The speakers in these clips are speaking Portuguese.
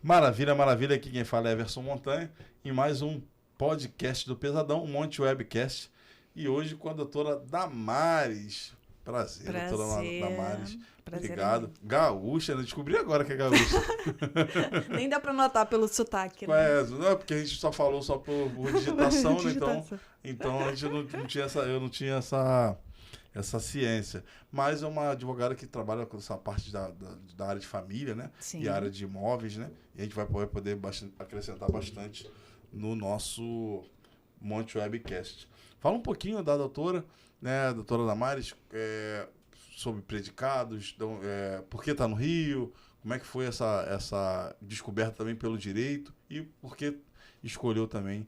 Maravilha, maravilha. Aqui quem fala é Everson Montanha e mais um podcast do Pesadão, um Monte Webcast. E hoje com a doutora Damares. Prazer. Doutora Damares. Prazer. Obrigado. Gaúcha, né? Descobri agora que é gaúcha. Nem dá pra notar pelo sotaque, né? Não é porque a gente só falou só por digitação, né? Então a gente não tinha eu não tinha essa ciência. Mas é uma advogada que trabalha com essa parte da área de família, né? Sim. E área de imóveis, né? E a gente vai poder acrescentar bastante no nosso Monte Webcast. Fala um pouquinho da doutora, né? Doutora Damares, sobre predicados, por que está no Rio, como é que foi essa descoberta também pelo direito e por que escolheu também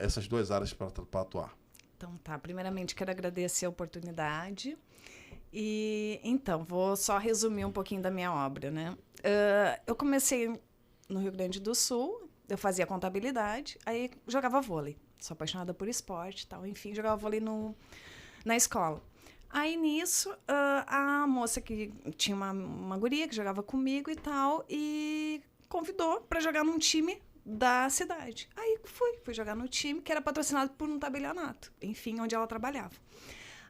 essas duas áreas para atuar. Então tá, primeiramente quero agradecer a oportunidade e então, vou só resumir um pouquinho da minha obra, né? Eu comecei no Rio Grande do Sul, eu fazia contabilidade, aí jogava vôlei, sou apaixonada por esporte e tal, enfim, jogava vôlei na escola. Aí nisso, a moça que tinha uma guria que jogava comigo e tal, e convidou para jogar num time da cidade. Aí fui jogar no time, que era patrocinado por um tabelionato, enfim, onde ela trabalhava.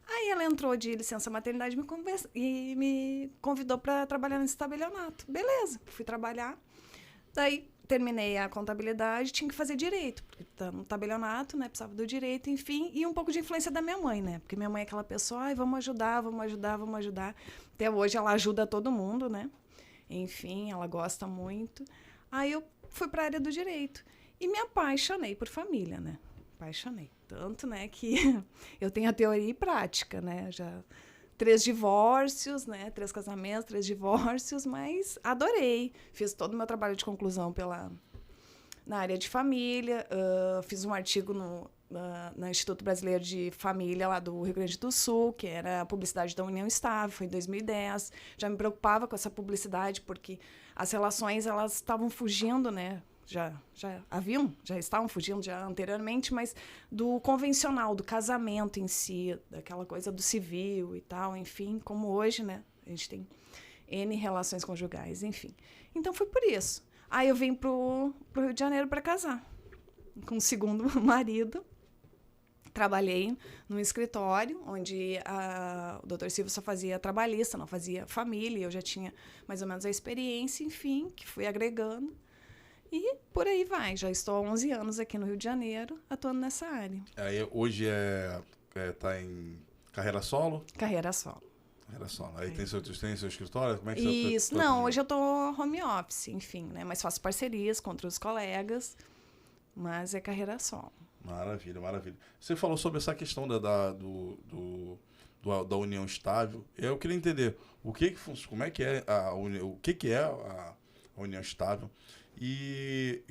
Aí ela entrou de licença maternidade e me convidou para trabalhar nesse tabelionato. Beleza, fui trabalhar. Daí terminei a contabilidade, tinha que fazer direito, porque tá no tabelionato, né, precisava do direito, enfim, e um pouco de influência da minha mãe, né, porque minha mãe é aquela pessoa, vamos ajudar. Até hoje ela ajuda todo mundo, né, enfim, ela gosta muito. Aí eu fui para a área do direito e me apaixonei por família, né, apaixonei. Tanto, né, que eu tenho a teoria e prática, né, já 3 divórcios, né, 3 casamentos, 3 divórcios, mas adorei. Fiz todo o meu trabalho de conclusão na área de família, fiz um artigo no Instituto Brasileiro de Família, lá do Rio Grande do Sul, que era a publicidade da União Estável, foi em 2010. Já me preocupava com essa publicidade, porque as relações, elas estavam fugindo, né, já estavam fugindo já anteriormente, mas do convencional, do casamento em si, daquela coisa do civil e tal, enfim, como hoje, né, a gente tem N relações conjugais, enfim. Então foi por isso. Aí eu vim pro Rio de Janeiro para casar, com o segundo marido. Trabalhei num escritório, onde o doutor Silvio só fazia trabalhista, não fazia família, eu já tinha mais ou menos a experiência, enfim, que fui agregando. E por aí vai, já estou há 11 anos aqui no Rio de Janeiro, atuando nessa área. Aí, hoje tá em carreira solo? Carreira solo. Carreira solo. Aí tem seu escritório? Como é que Isso, você não, hoje eu estou home office, enfim, né? Mas faço parcerias com outros colegas, mas é carreira solo. Maravilha, maravilha. Você falou sobre essa questão da união estável. Eu queria entender como é que é o que é a união estável e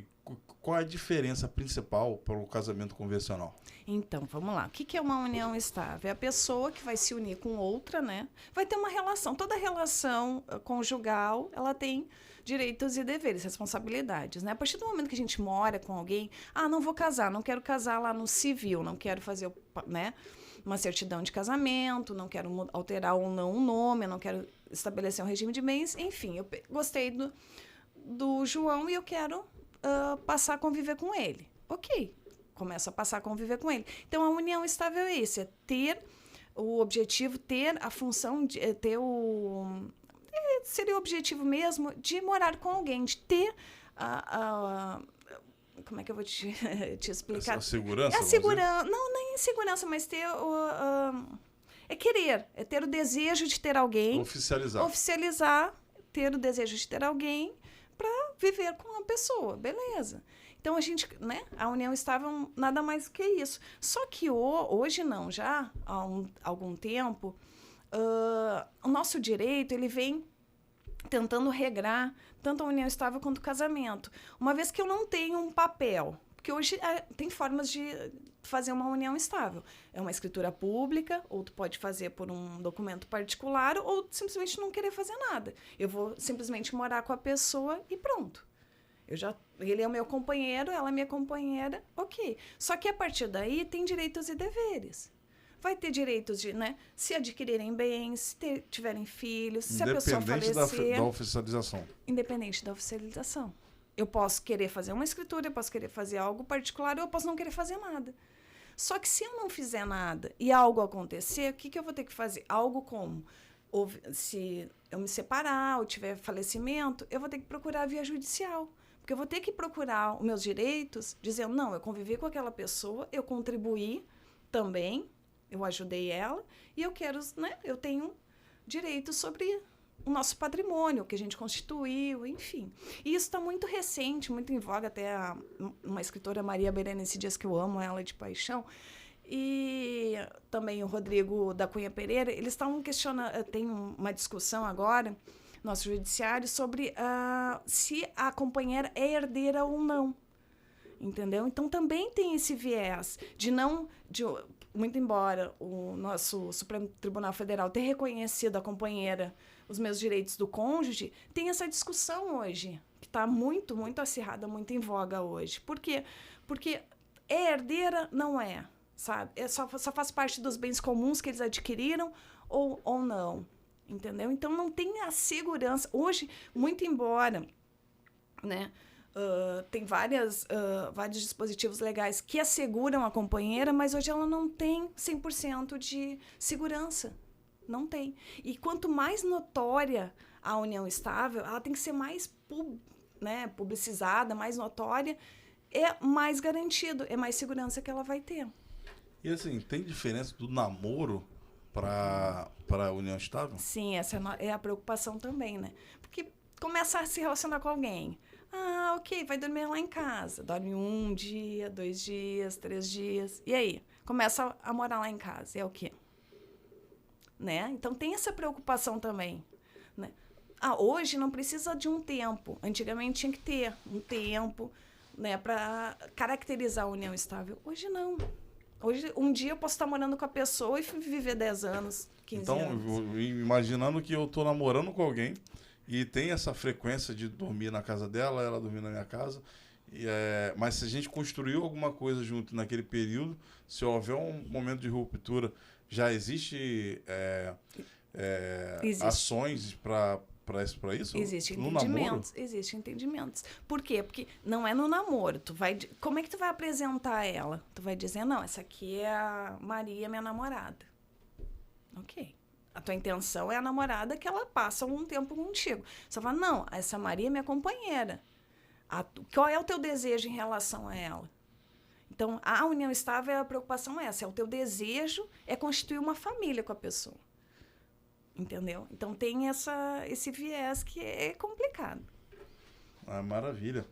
qual é a diferença principal para o casamento convencional? Então, vamos lá. O que é uma união estável? É a pessoa que vai se unir com outra, né? Vai ter uma relação. Toda relação conjugal, ela tem direitos e deveres, responsabilidades, né? A partir do momento que a gente mora com alguém, não vou casar, não quero casar lá no civil, não quero fazer, né, uma certidão de casamento, não quero alterar ou não um nome, não quero estabelecer um regime de bens, enfim, eu gostei do João e eu quero passar a conviver com ele. Ok, começo a passar a conviver com ele. Então, a união estável é isso, é ter o objetivo, ter a função, de ter seria o objetivo mesmo de morar com alguém, de ter como é que eu vou te explicar? A segurança? É a segurança, não, nem segurança, mas ter é querer, é ter o desejo de ter alguém. Oficializar, ter o desejo de ter alguém para viver com uma pessoa, beleza. Então, a gente, né, a união estável nada mais do que isso. Só que hoje não, já há algum tempo, o nosso direito, ele vem tentando regrar tanto a união estável quanto o casamento. Uma vez que eu não tenho um papel, porque hoje tem formas de fazer uma união estável. É uma escritura pública, ou tu pode fazer por um documento particular, ou simplesmente não querer fazer nada. Eu vou simplesmente morar com a pessoa e pronto. Ele é o meu companheiro, ela é minha companheira, ok. Só que a partir daí tem direitos e deveres. Vai ter direitos de, né, se adquirirem bens, se tiverem filhos, se a pessoa falecer. Independente da oficialização. Independente da oficialização. Eu posso querer fazer uma escritura, eu posso querer fazer algo particular, ou eu posso não querer fazer nada. Só que se eu não fizer nada e algo acontecer, o que eu vou ter que fazer? Algo como, ou se eu me separar ou tiver falecimento, eu vou ter que procurar a via judicial. Porque eu vou ter que procurar os meus direitos, dizendo, não, eu convivi com aquela pessoa, eu contribuí também, eu ajudei ela, e eu quero, né, eu tenho direitos sobre o nosso patrimônio, o que a gente constituiu, enfim. E isso está muito recente, muito em voga, até uma escritora, Maria Berenice Dias, que eu amo ela de paixão, e também o Rodrigo da Cunha Pereira, eles estavam questionando, tem uma discussão agora, nosso judiciário, sobre se a companheira é herdeira ou não. Entendeu? Então, também tem esse viés de não... muito embora o nosso Supremo Tribunal Federal tenha reconhecido a companheira, os meus direitos do cônjuge, tem essa discussão hoje, que está muito, muito acirrada, muito em voga hoje. Por quê? Porque é herdeira? Não é, sabe? Só faz parte dos bens comuns que eles adquiriram ou não, entendeu? Então, não tem a segurança. Hoje, muito embora, né, tem vários dispositivos legais que asseguram a companheira, mas hoje ela não tem 100% de segurança. Não tem. E quanto mais notória a união estável, ela tem que ser mais publicizada, mais notória, é mais garantido, é mais segurança que ela vai ter. E assim, tem diferença do namoro para a união estável? Sim, essa é a preocupação também, né? Porque começa a se relacionar com alguém. Ah, ok, vai dormir lá em casa. Dorme 1 dia, 2 dias, 3 dias. E aí? Começa a morar lá em casa. É o quê? Né? Então, tem essa preocupação também. Né? Hoje não precisa de um tempo. Antigamente tinha que ter um tempo, né, para caracterizar a união estável. Hoje não. Hoje, um dia eu posso estar morando com a pessoa e viver 10 anos, 15 anos. Então, imaginando que eu estou namorando com alguém e tem essa frequência de dormir na casa dela, ela dormir na minha casa, mas se a gente construiu alguma coisa junto naquele período, se houver um momento de ruptura, já existe ações para isso? Existem no entendimentos. namoro? Existem entendimentos. Por quê? Porque não é no namoro. Como é que tu vai apresentar ela? Tu vai dizer, não, essa aqui é a Maria, minha namorada. Ok. A tua intenção é a namorada que ela passa um tempo contigo. Você fala, não, essa Maria é minha companheira. Qual é o teu desejo em relação a ela? Então, a união estável, a preocupação é essa. O teu desejo é constituir uma família com a pessoa. Entendeu? Então, tem esse viés que é complicado. Maravilha.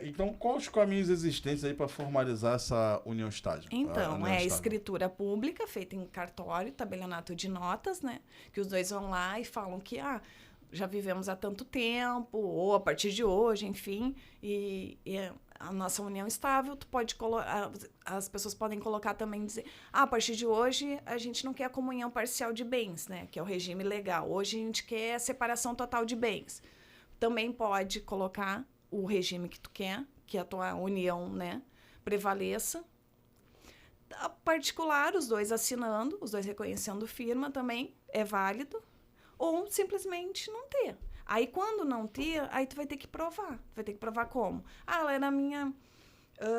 Então, quais os caminhos existentes aí para formalizar essa união estável? Então, a escritura pública feita em cartório, tabelionato de notas, né? Que os dois vão lá e falam que já vivemos há tanto tempo, ou a partir de hoje, enfim, e a nossa união estável, as pessoas podem colocar também, dizer, a partir de hoje a gente não quer a comunhão parcial de bens, né? Que é o regime legal. Hoje a gente quer a separação total de bens. Também pode colocar o regime que tu quer, que a tua união, né, prevaleça. A particular, os dois assinando, os dois reconhecendo firma também é válido, ou simplesmente não ter. Aí, quando não ter, aí tu vai ter que provar. Vai ter que provar como? Ela era minha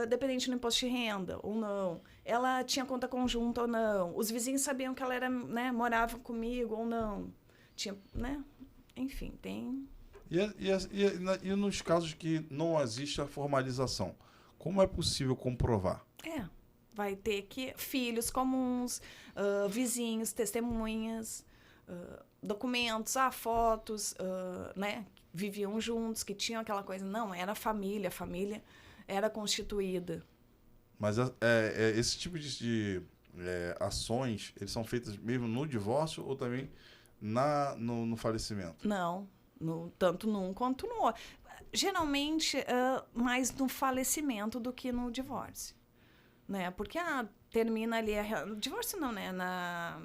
dependente no imposto de renda, ou não. Ela tinha conta conjunta, ou não. Os vizinhos sabiam que ela era, né, morava comigo, ou não. Tinha, né? Enfim, tem... E nos casos que não existe a formalização, como é possível comprovar? Vai ter que... Filhos comuns, vizinhos, testemunhas, documentos, fotos, né? Viviam juntos, que tinham aquela coisa. Não, era família, a família era constituída. Mas esse tipo de ações, eles são feitas mesmo no divórcio ou também no falecimento? Não. Tanto num quanto no outro. Geralmente, mais no falecimento do que no divórcio. Né? Porque termina ali... divórcio não, né? Na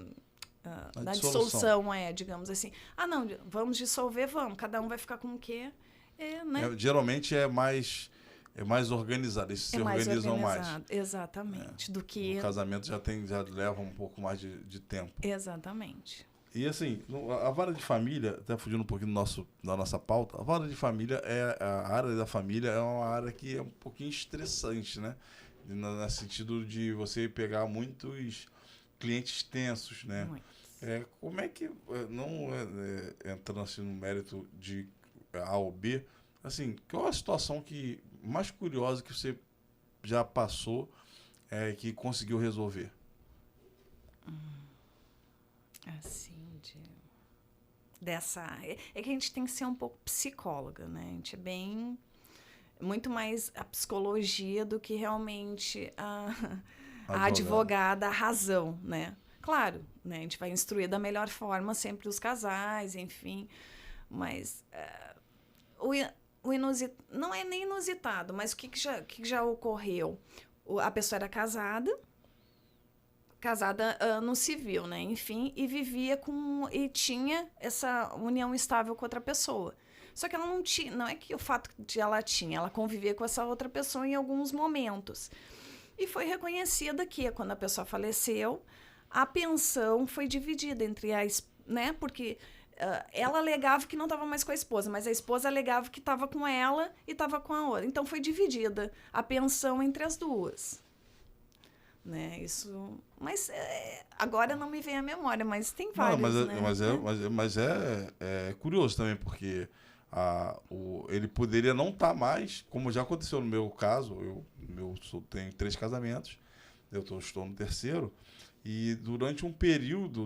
dissolução, digamos assim. Não, vamos dissolver, vamos. Cada um vai ficar com o quê? Né? Geralmente é mais organizado, eles se organizam mais. Exatamente. Do que... O casamento já leva um pouco mais de tempo. Exatamente. E assim, a vara de família, até fugindo um pouquinho da nossa pauta, a vara de família a área da família é uma área que é um pouquinho estressante, né? No sentido de você pegar muitos clientes tensos, né? Como é que, não entrando assim no mérito de A ou B, assim, qual é a situação mais curiosa que você já passou que conseguiu resolver? Assim, dessa... É que a gente tem que ser um pouco psicóloga, né? A gente é muito mais a psicologia do que realmente a advogada, a razão, né? Claro, né? A gente vai instruir da melhor forma sempre os casais, enfim, mas o inusitado, não é nem inusitado, mas o que já ocorreu? A pessoa era casada no civil, né? Enfim, e vivia e tinha essa união estável com outra pessoa. Só que ela não tinha, não é que o fato de ela convivia com essa outra pessoa em alguns momentos. E foi reconhecida que, quando a pessoa faleceu, a pensão foi dividida entre né? Porque ela alegava que não estava mais com a esposa, mas a esposa alegava que estava com ela e estava com a outra. Então, foi dividida a pensão entre as duas. Né? Isso... Mas agora não me vem à memória, mas tem vários, né? Mas é curioso também, porque ele poderia não estar mais, como já aconteceu no meu caso, eu tenho 3 casamentos, estou no terceiro, e durante um período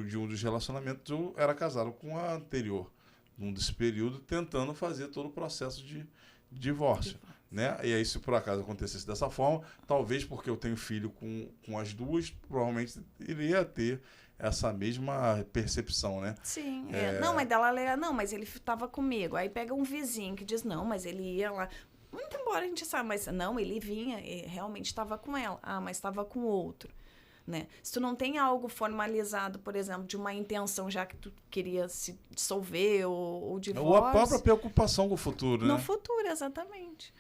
de um dos relacionamentos eu era casado com a anterior, num desse período, tentando fazer todo o processo de divórcio. Né? E aí, se por acaso acontecesse dessa forma, talvez porque eu tenho filho com as duas, provavelmente iria ter essa mesma percepção, né? Sim. Não, mas não, mas ele estava comigo. Aí pega um vizinho que diz, não, mas ele ia lá. Muito embora a gente saiba, mas não, ele vinha e realmente estava com ela. Ah, mas estava com outro. Né? Se tu não tem algo formalizado, por exemplo, de uma intenção já que tu queria se dissolver ou divórcio... Ou a própria preocupação com o futuro, né? No futuro, exatamente.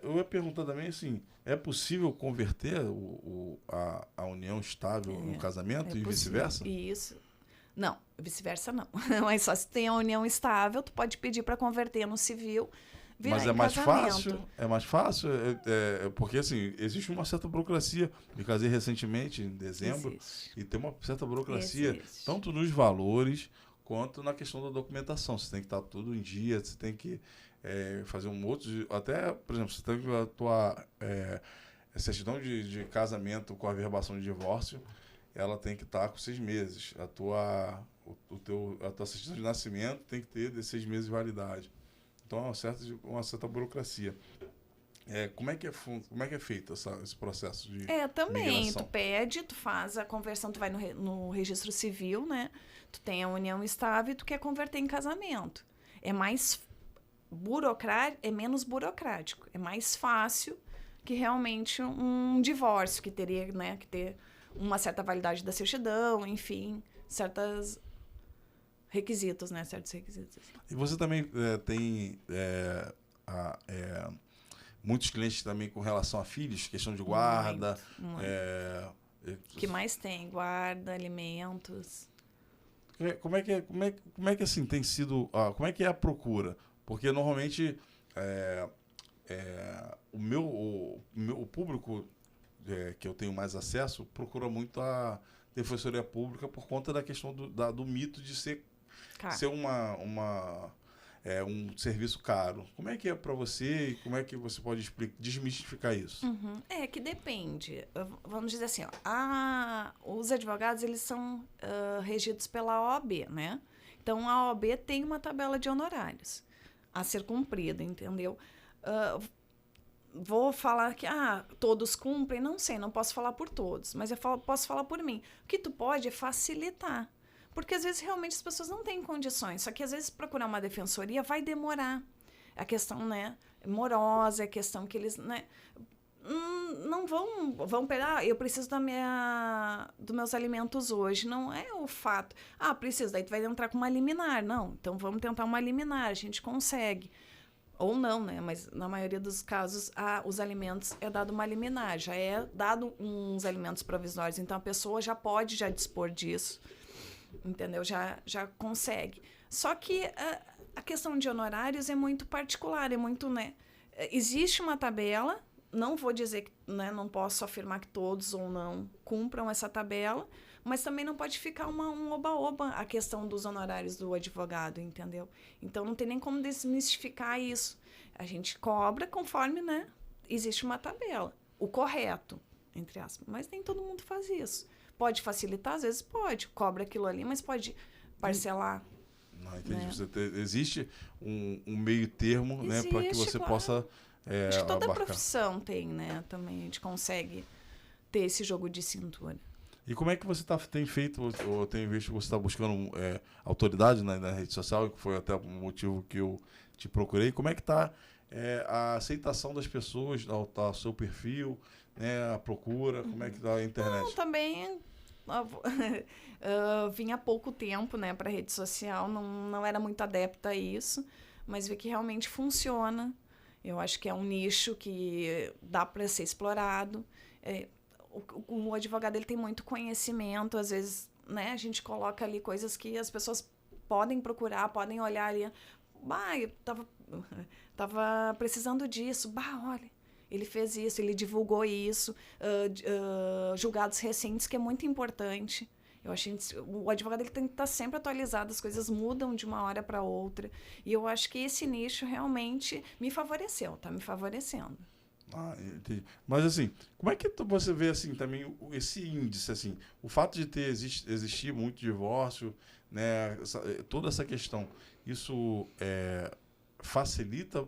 Eu ia perguntar também, assim, é possível converter a união estável no casamento e vice-versa? Isso. Não, vice-versa não. Mas só se tem a união estável, tu pode pedir para converter no civil, mas é mais fácil? É mais fácil? Porque, assim, existe uma certa burocracia. Me casei recentemente, em dezembro, e tem uma certa burocracia, tanto nos valores quanto na questão da documentação. Você tem que estar tudo em dia, você tem que fazer um outro... Até, por exemplo, você tem que a tua certidão de casamento com a averbação de divórcio, ela tem que estar com 6 meses. A tua certidão de nascimento tem que ter de 6 meses de validade. Então, uma certa burocracia. Como é que é feito esse processo de também. migração? Tu pede, tu faz a conversão, tu vai no registro civil, né? Tu tem a união estável e tu quer converter em casamento. É mais burocrático, é menos burocrático. É mais fácil que realmente um divórcio, que teria, né, que ter uma certa validade da certidão, enfim, certos requisitos. E você também tem muitos clientes também com relação a filhos, questão de guarda. Muito. O que mais tem? Guarda, alimentos. Como é que assim tem sido, como é que é a procura? Porque normalmente o público que eu tenho mais acesso procura muito a defensoria pública por conta da questão do mito de ser um serviço caro. Como é que é para você e como é que você pode desmistificar isso? Que depende. Vamos dizer assim, os advogados, eles são regidos pela OAB, né? Então, a OAB tem uma tabela de honorários a ser cumprida, entendeu? Vou falar que todos cumprem, não sei, não posso falar por todos, mas posso falar por mim. O que tu pode é facilitar. Porque, às vezes, realmente as pessoas não têm condições. Só que, às vezes, procurar uma defensoria vai demorar. A questão, né, morosa, a questão que eles, né, não vão pegar, eu preciso dos meus alimentos hoje. Não é o fato. Preciso, daí tu vai entrar com uma liminar. Não, então vamos tentar uma liminar, a gente consegue. ou não, né? Mas na maioria dos casos, os alimentos é dado uma liminar, já é dado uns alimentos provisórios. Então, a pessoa já pode já dispor disso, entendeu? Já consegue. Só que a questão de honorários é muito particular, é muito, né? Existe uma tabela, não vou dizer que, né, não posso afirmar que todos ou não cumpram essa tabela, mas também não pode ficar um oba-oba a questão dos honorários do advogado, entendeu? Então, não tem nem como desmistificar isso. A gente cobra conforme, né, existe uma tabela. O correto, entre aspas. Mas nem todo mundo faz isso. Pode facilitar? Às vezes pode. Cobra aquilo ali, mas pode parcelar. Não, entendi. Né? Existe um meio termo, né, para que você claro. possa Acho que toda abarcar. profissão tem, né? Também a gente consegue ter esse jogo de cintura. E como é que você tem feito, ou tem visto que você está buscando autoridade na rede social, que foi até o motivo que eu te procurei. Como é que está a aceitação das pessoas ao seu perfil, né, a procura, como é que está a internet? Não, também vim há pouco tempo, né, para a rede social, não era muito adepta a isso, mas vi que realmente funciona. Eu acho que é um nicho que dá para ser explorado. O advogado ele tem muito conhecimento, às vezes, né, a gente coloca ali coisas que as pessoas podem procurar, podem olhar ali. Bah, eu tava precisando disso. Bah, olha, ele fez isso, ele divulgou isso. Julgados recentes, que é muito importante. Eu acho que o advogado ele tem que estar sempre atualizado, as coisas mudam de uma hora para outra. E eu acho que esse nicho realmente me favoreceu, está me favorecendo. Ah, entendi. Mas assim, como é que você vê assim também esse índice, assim, o fato de existir muito divórcio, né, toda essa questão, isso facilita?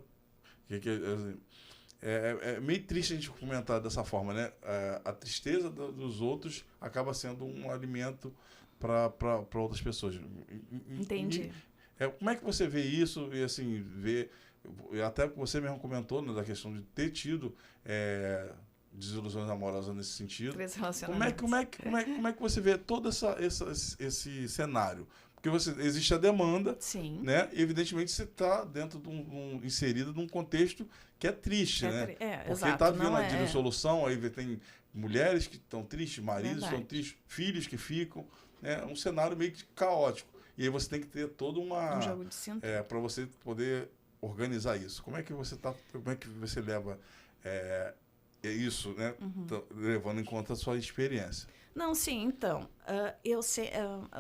É meio triste a gente comentar dessa forma, né? A tristeza dos outros acaba sendo um alimento para outras pessoas. Entendi. Como é que você vê isso e assim até você mesmo comentou, né, da questão de ter tido desilusões amorosas nesse sentido. Como é que você vê todo esse cenário? Porque existe a demanda, sim, né? E evidentemente você está inserido num contexto que é triste, né? Porque está vindo a dissolução, aí tem mulheres que estão tristes, maridos que estão tristes, filhos que ficam, né? É um cenário meio que caótico. E aí você tem que ter todo um jogo de cintura para você poder organizar isso. Como é que você leva isso, né? Uhum. Levando em conta a sua experiência? Não, sim, então, eu sei,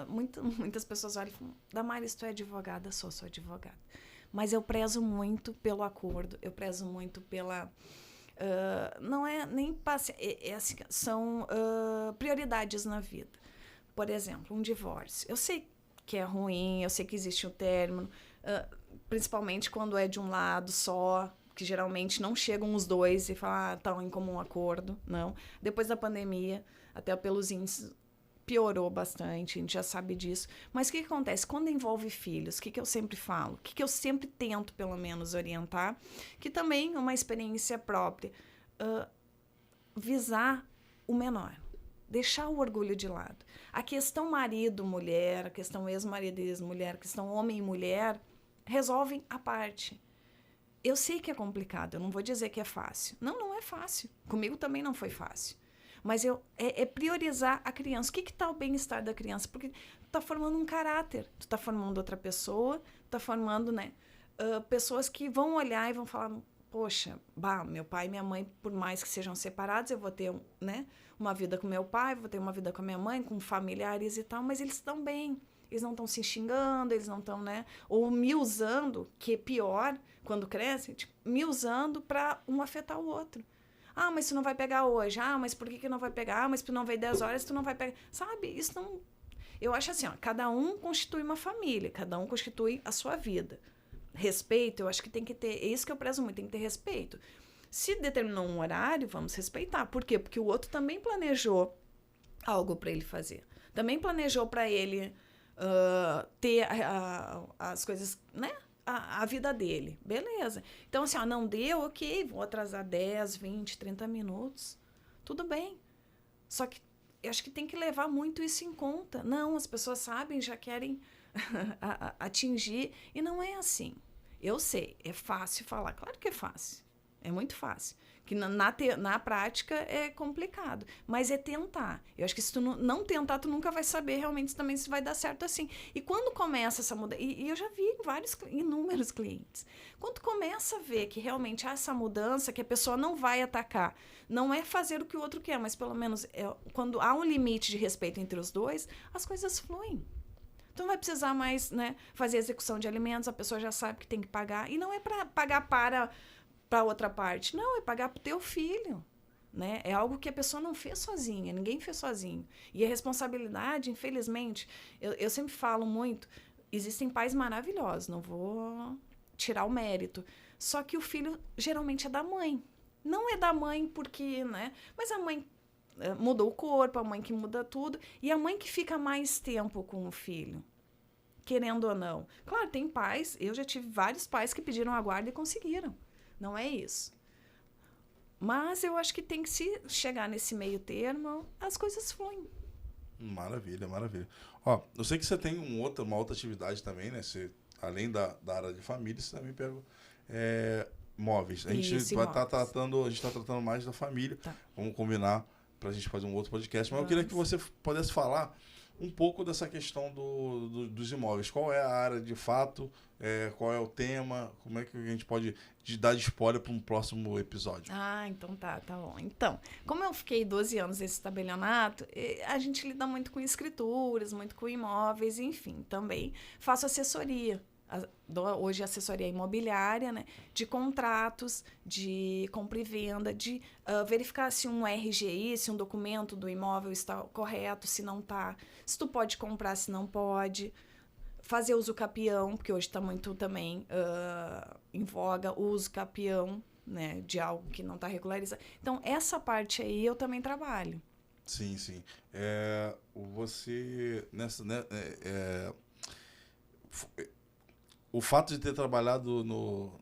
muitas pessoas olham e falam, Damares, tu é advogada? Sou advogada. Mas eu prezo muito pelo acordo, eu prezo muito pela... não é nem paciência, assim, são prioridades na vida. Por exemplo, um divórcio. Eu sei que é ruim, eu sei que existe um término, principalmente quando é de um lado só, que geralmente não chegam os dois e falam, estão em comum acordo, não. Depois da pandemia, até pelos índices, piorou bastante, a gente já sabe disso. Mas o que acontece? Quando envolve filhos, o que eu sempre falo? O que eu sempre tento, pelo menos, orientar? Que também é uma experiência própria. Visar o menor. Deixar o orgulho de lado. A questão marido-mulher, a questão ex-marido e ex-mulher, a questão homem e mulher, resolvem à parte. Eu sei que é complicado, eu não vou dizer que é fácil. Não é fácil. Comigo também não foi fácil. Mas é priorizar a criança. O que está o bem-estar da criança? Porque tu está formando um caráter, tu está formando outra pessoa, tu está formando, né, pessoas que vão olhar e vão falar, poxa, meu pai e minha mãe, por mais que sejam separados, eu vou ter, né, uma vida com meu pai, vou ter uma vida com a minha mãe, com familiares e tal, mas eles estão bem. Eles não estão se xingando, eles não estão, né, ou me usando, que é pior, quando cresce, tipo, me usando para um afetar o outro. Ah, mas tu não vai pegar hoje. Ah, mas por que não vai pegar? Ah, mas tu não vai 10 horas, tu não vai pegar. Sabe? Isso não... Eu acho assim, ó, cada um constitui uma família, cada um constitui a sua vida. Respeito, eu acho que tem que ter... É isso que eu prezo muito, tem que ter respeito. Se determinou um horário, vamos respeitar. Por quê? Porque o outro também planejou algo para ele fazer. Também planejou para ele ter as coisas, né? A vida dele, beleza. Então, assim, não deu, ok, vou atrasar 10, 20, 30 minutos. Tudo bem. Só que eu acho que tem que levar muito isso em conta. Não, as pessoas sabem, já querem atingir. E não é assim. Eu sei, é fácil falar. Claro que é fácil. É muito fácil. Que na prática é complicado. Mas é tentar. Eu acho que se tu não tentar, tu nunca vai saber realmente também se vai dar certo assim. E quando começa essa mudança... E eu já vi inúmeros clientes. Quando começa a ver que realmente há essa mudança, que a pessoa não vai atacar, não é fazer o que o outro quer, mas pelo menos quando há um limite de respeito entre os dois, as coisas fluem. Tu não vai precisar mais, né, fazer execução de alimentos, a pessoa já sabe que tem que pagar. E não é para pagar para outra parte. Não, é pagar para o teu filho. Né? É algo que a pessoa não fez sozinha, ninguém fez sozinho. E a responsabilidade, infelizmente, eu sempre falo muito, existem pais maravilhosos, não vou tirar o mérito. Só que o filho geralmente é da mãe. Não é da mãe porque, né? Mas a mãe muda o corpo, a mãe que muda tudo, e a mãe que fica mais tempo com o filho, querendo ou não. Claro, tem pais, eu já tive vários pais que pediram a guarda e conseguiram. Não é isso. Mas eu acho que tem que se chegar nesse meio termo, as coisas fluem. Maravilha, maravilha. Ó, eu sei que você tem uma outra atividade também, né? Você, além da área de família, você também pega móveis. A gente vai estar tratando, mais da família. Tá. Vamos combinar para a gente fazer um outro podcast. Mas eu queria que você pudesse falar um pouco dessa questão dos imóveis. Qual é a área de fato? Qual é o tema? Como é que a gente pode dar de spoiler para um próximo episódio? Ah, então tá bom. Então, como eu fiquei 12 anos nesse estabelionato, a gente lida muito com escrituras, muito com imóveis, enfim, também faço assessoria. Hoje assessoria imobiliária, né, de contratos, de compra e venda, de verificar se um RGI, se um documento do imóvel está correto, se não está, se tu pode comprar, se não pode, fazer uso capião, porque hoje está muito também em voga o uso capião, né, de algo que não está regularizado. Então, essa parte aí eu também trabalho. Sim, sim. Você, o fato de ter trabalhado no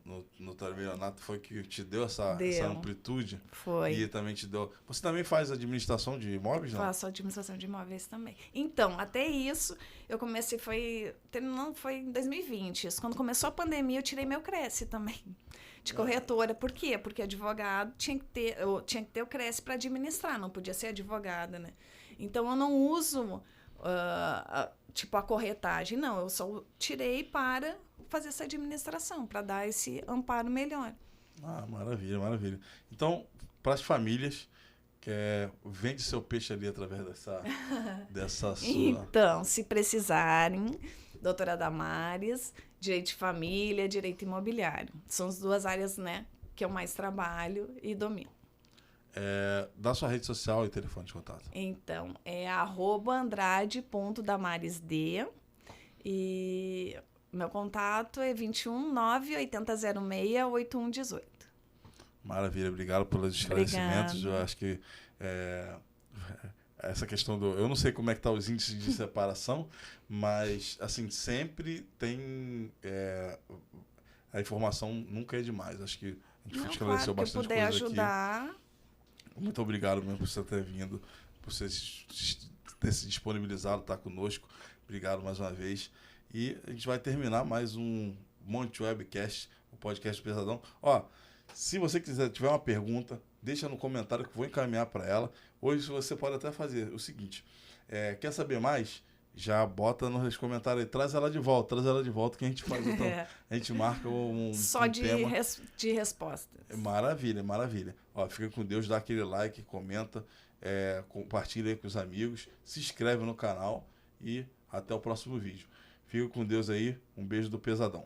estabelionato foi que te deu essa amplitude? Foi. E também te deu... Você também faz administração de imóveis, não? Faço administração de imóveis também. Então, até isso, eu comecei, foi em 2020. Isso, quando começou a pandemia, eu tirei meu Cresce também, de corretora. Por quê? Porque advogado tinha que ter o Cresce para administrar, não podia ser advogada, né? Então, eu não uso, a corretagem. Não, eu só tirei para fazer essa administração, para dar esse amparo melhor. Ah, maravilha, maravilha. Então, para as famílias, vende seu peixe ali através dessa sua... Então, se precisarem, doutora Damares, direito de família, direito imobiliário. São as duas áreas, né, que eu mais trabalho e domino. Dá sua rede social e telefone de contato. Então, é @andrade.damaresd e meu contato é 21 98006 8118. Maravilha, obrigado pelos esclarecimentos. Obrigada. Eu acho que essa questão eu não sei como é que tá os índices de separação, mas assim, sempre tem a informação nunca é demais. Acho que a gente esclareceu bastante coisa aqui. Ajudar. Muito obrigado mesmo por você ter vindo, por você ter se disponibilizado, estar conosco. Obrigado mais uma vez. E a gente vai terminar mais um Monte Webcast, o podcast Pesadão. Ó, se você tiver uma pergunta, deixa no comentário que eu vou encaminhar para ela. Hoje você pode até fazer o seguinte, quer saber mais? Já bota nos comentários aí, traz ela de volta que a gente faz a gente marca só de respostas. Maravilha, maravilha. Ó, fica com Deus, dá aquele like, comenta, compartilha aí com os amigos, se inscreve no canal e até o próximo vídeo. Fica com Deus aí, um beijo do Pesadão.